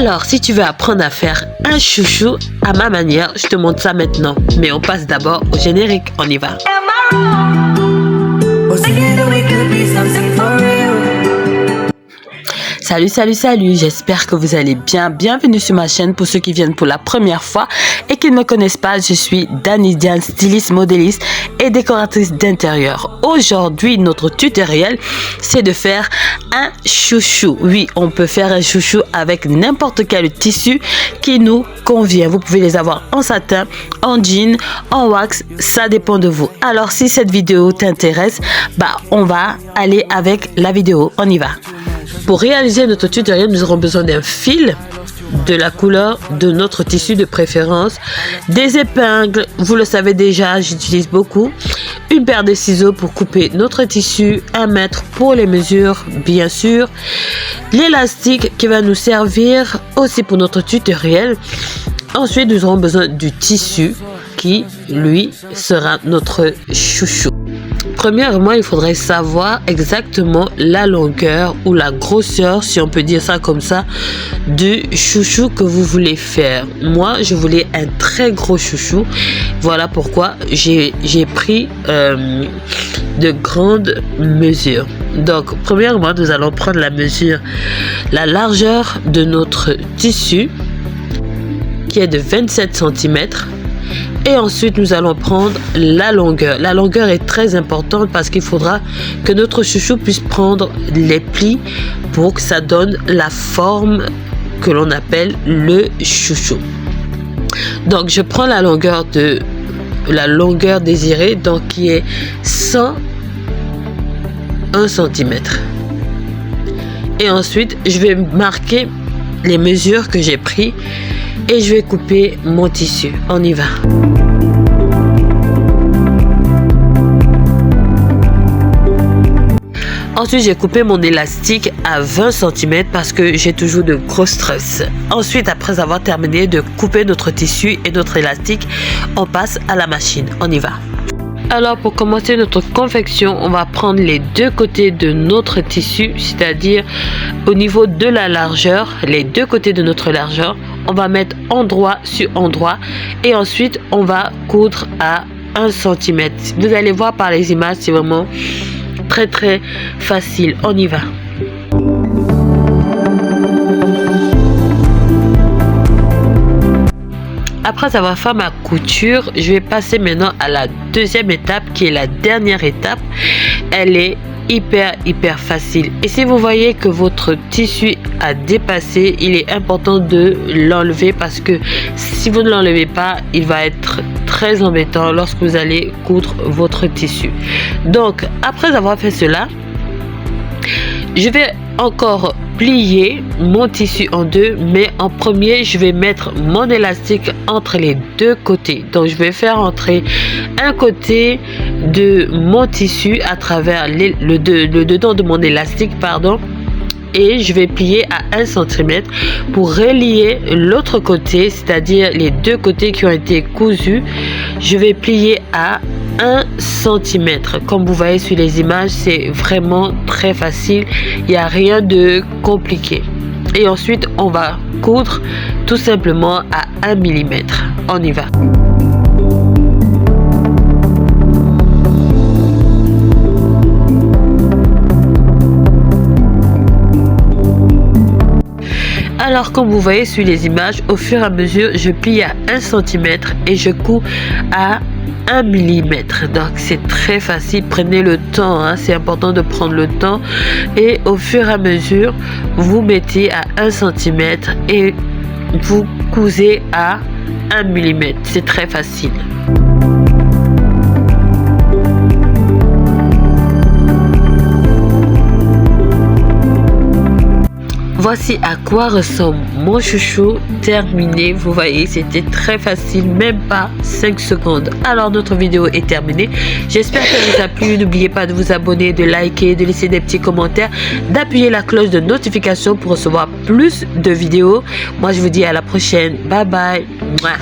Alors, si tu veux apprendre à faire un chouchou à ma manière, je te montre ça maintenant. Mais on passe d'abord au générique. On y va. Salut, j'espère que vous allez bien. Bienvenue sur ma chaîne pour ceux qui viennent pour la première fois et qui ne me connaissent pas. Je suis Dani Diane, styliste, modéliste et décoratrice d'intérieur. Aujourd'hui, notre tutoriel, c'est de faire un chouchou. Oui, on peut faire un chouchou avec n'importe quel tissu qui nous convient. Vous pouvez les avoir en satin, en jean, en wax, ça dépend de vous. Alors, si cette vidéo t'intéresse, on va aller avec la vidéo. On y va. Pour réaliser notre tutoriel, nous aurons besoin d'un fil, de la couleur de notre tissu de préférence, des épingles, vous le savez déjà, j'utilise beaucoup, une paire de ciseaux pour couper notre tissu, 1 mètre pour les mesures, bien sûr, l'élastique qui va nous servir aussi pour notre tutoriel. Ensuite, nous aurons besoin du tissu qui, lui, sera notre chouchou. Premièrement, il faudrait savoir exactement la longueur ou la grosseur, si on peut dire ça comme ça, du chouchou que vous voulez faire. Moi, je voulais un très gros chouchou. Voilà pourquoi j'ai pris de grandes mesures. Donc, premièrement, nous allons prendre la largeur de notre tissu, qui est de 27 cm. Et ensuite, nous allons prendre la longueur. La longueur est très importante parce qu'il faudra que notre chouchou puisse prendre les plis pour que ça donne la forme que l'on appelle le chouchou. Donc, je prends la longueur désirée, donc qui est 101 cm. Et ensuite, je vais marquer les mesures que j'ai prises et je vais couper mon tissu. On y va. Ensuite, j'ai coupé mon élastique à 20 cm parce que j'ai toujours de grosses tresses. Ensuite, après avoir terminé de couper notre tissu et notre élastique, on passe à la machine. On y va. Alors, pour commencer notre confection, on va prendre les deux côtés de notre tissu, c'est-à-dire au niveau de la largeur, les deux côtés de notre largeur. On va mettre endroit sur endroit et ensuite, on va coudre à 1 cm. Vous allez voir par les images, c'est vraiment très facile. On y va. Après avoir fait ma couture, je vais passer maintenant à la deuxième étape qui est la dernière étape. Elle est hyper facile. Et si vous voyez que votre tissu a dépassé, il est important de l'enlever parce que si vous ne l'enlevez pas, il va être très embêtant lorsque vous allez coudre votre tissu. Donc, après avoir fait cela, je vais encore plier mon tissu en deux, mais en premier je vais mettre mon élastique entre les deux côtés. Donc je vais faire entrer un côté de mon tissu à travers le dedans de mon élastique, et je vais plier à 1 cm pour relier l'autre côté, c'est-à-dire les deux côtés qui ont été cousus. Je vais plier à 1 cm. Comme vous voyez sur les images, c'est vraiment très facile. Il n'y a rien de compliqué. Et ensuite, on va coudre tout simplement à 1 mm. On y va. Alors, comme vous voyez sur les images, au fur et à mesure, je plie à 1 cm et je couds à 1 mm. Donc, c'est très facile. Prenez le temps, c'est important de prendre le temps. Et au fur et à mesure, vous mettez à 1 cm et vous cousez à 1 mm. C'est très facile. Voici à quoi ressemble mon chouchou terminé. Vous voyez, c'était très facile, même pas 5 secondes. Alors, notre vidéo est terminée. J'espère qu'elle vous a plu. N'oubliez pas de vous abonner, de liker, de laisser des petits commentaires, d'appuyer la cloche de notification pour recevoir plus de vidéos. Moi, je vous dis à la prochaine. Bye bye. Mouah.